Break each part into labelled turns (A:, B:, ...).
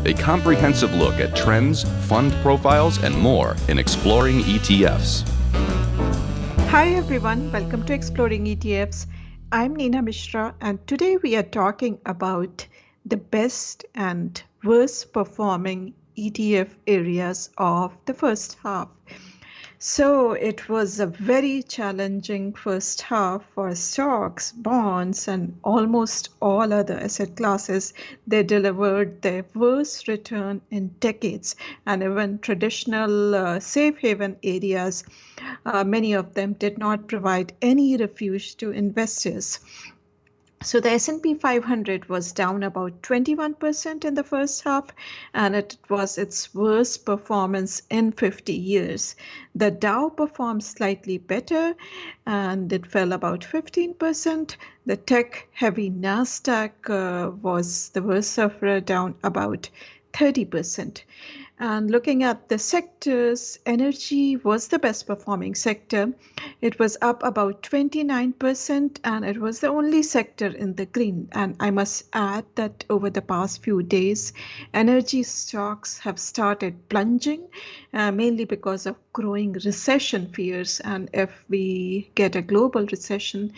A: a comprehensive look at trends, fund profiles, and more in Exploring ETFs.
B: Hi everyone, welcome to Exploring ETFs. I'm Neena Mishra, and today we are talking about the best and worst performing ETF areas of the first half. So it was a very challenging first half for stocks, bonds, and almost all other asset classes. They delivered their worst return in decades, and even traditional safe haven areas, many of them did not provide any refuge to investors. So the S&P 500 was down about 21% in the first half, and it was its worst performance in 50 years. The Dow performed slightly better, and it fell about 15%. The tech-heavy Nasdaq was the worst sufferer, down about 30%. And looking at the sectors, energy was the best performing sector. It was up about 29%, and it was the only sector in the green. And I must add that over the past few days, energy stocks have started plunging, mainly because of growing recession fears. And if we get a global recession,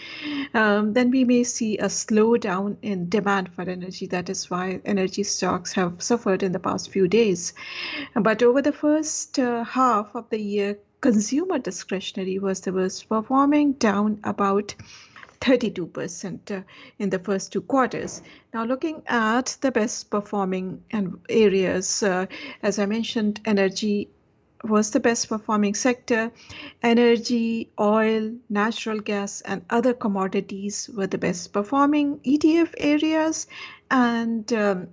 B: then we may see a slowdown in demand for energy. That is why energy stocks have suffered in the past few days. But over the first half of the year, consumer discretionary was the worst performing, down about 32% in the first 2 quarters. Now, looking at the best performing areas, as I mentioned, energy was the best performing sector. Energy, oil, natural gas, and other commodities were the best performing ETF areas. And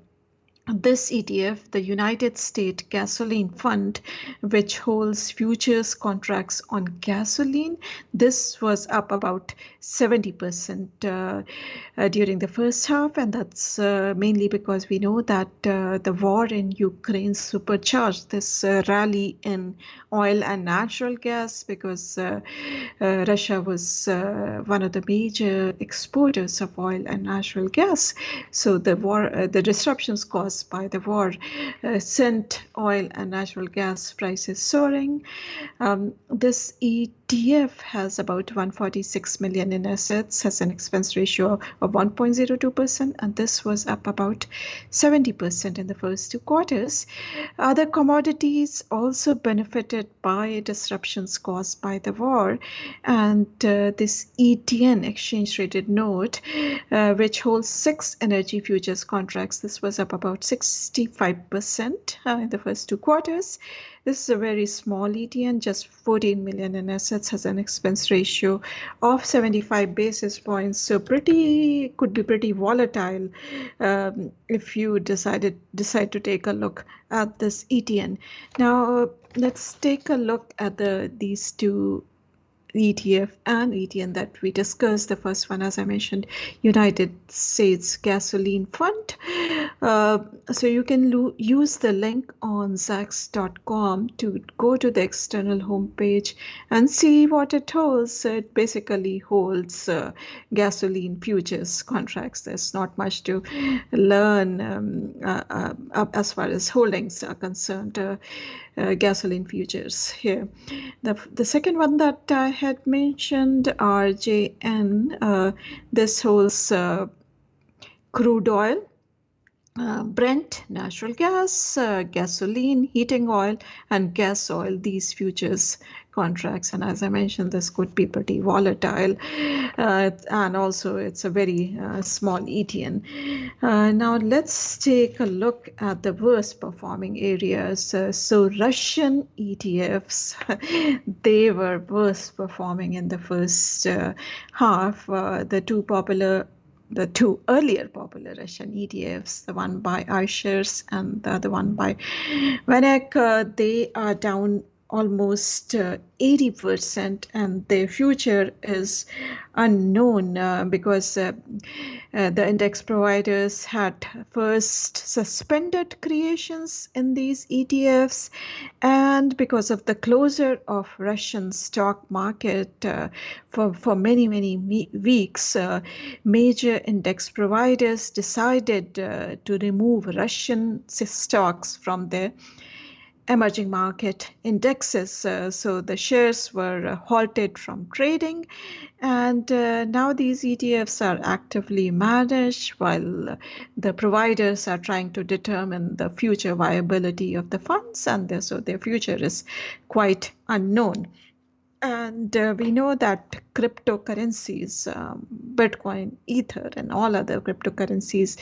B: this ETF, the United States Gasoline Fund, which holds futures contracts on gasoline, this was up about 70% during the first half, and that's mainly because we know that the war in Ukraine supercharged this rally in oil and natural gas, because Russia was one of the major exporters of oil and natural gas. So the disruptions caused by the war sent oil and natural gas prices soaring. This ETF has about 146 million in assets, has an expense ratio of 1.02%, and this was up about 70% in the first 2 quarters. Other commodities also benefited by disruptions caused by the war, and this ETN, exchange traded note, which holds 6 energy futures contracts, this was up about 65% in the first 2 quarters. This is a very small ETN, just 14 million in assets, has an expense ratio of 75 basis points. So could be pretty volatile if you decide to take a look at this ETN. Now let's take a look at these two ETF and ETN that we discussed. The first one, as I mentioned, United States Gasoline Fund. So you can use the link on Zacks.com to go to the external homepage and see what it holds. It basically holds gasoline futures contracts. There's not much to learn as far as holdings are concerned. Gasoline futures here. The second one that I had mentioned, RJN, this holds crude oil, Brent, natural gas, gasoline, heating oil, and gas oil, these futures contracts. And as I mentioned, this could be pretty volatile, and also it's a very small ETN. Now let's take a look at the worst performing areas. So Russian ETFs, they were worst performing in the first half. The two earlier popular Russian ETFs, the one by iShares and the other one by Vanek, they are down almost 80%, and their future is unknown because the index providers had first suspended creations in these ETFs, and because of the closure of Russian stock market for many weeks, major index providers decided to remove Russian stocks from their emerging market indexes. So the shares were halted from trading, and now these ETFs are actively managed while the providers are trying to determine the future viability of the funds, and so their future is quite unknown. And we know that cryptocurrencies, Bitcoin, Ether, and all other cryptocurrencies,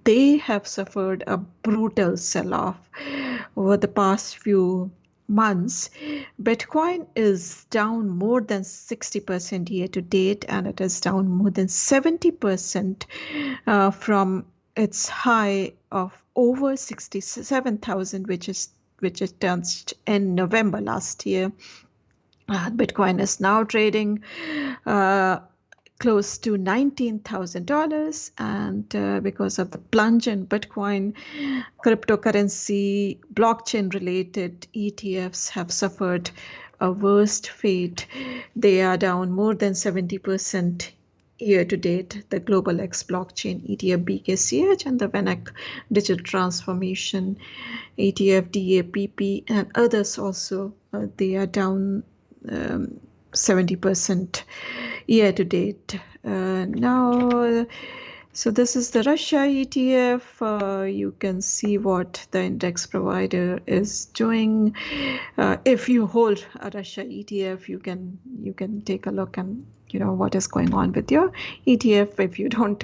B: they have suffered a brutal sell-off over the past few months. Bitcoin is down more than 60% year to date, and it is down more than 70% from its high of over 67,000, which it touched in November last year. Bitcoin is now trading uh, close to $19,000, and because of the plunge in Bitcoin, cryptocurrency, blockchain-related ETFs have suffered a worst fate. They are down more than 70% year to date. The Global X Blockchain ETF BKCH and the VanEck Digital Transformation ETF DAPP and others also, they are down 70% year to date. Now, so this is the Russia ETF. You can see what the index provider is doing. If you hold a Russia ETF, you can take a look and what is going on with your ETF. If you don't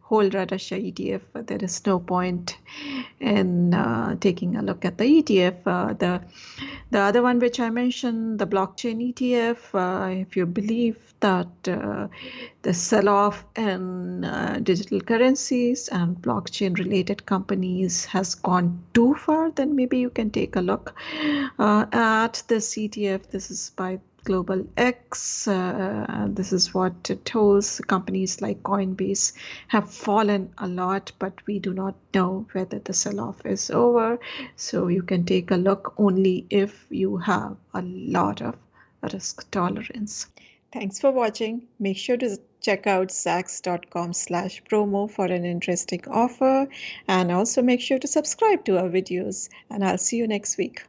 B: hold a Russia ETF, there is no point in taking a look at the ETF. The other one which I mentioned, the blockchain ETF, if you believe that the sell-off in digital currencies and blockchain-related companies has gone too far, then maybe you can take a look at this ETF. This is by Global X. This is what it holds. Companies like Coinbase have fallen a lot, but we do not know whether the sell-off is over. So you can take a look only if you have a lot of risk tolerance. Thanks for watching. Make sure to check out zacks.com/promo for an interesting offer, and also make sure to subscribe to our videos, and I'll see you next week.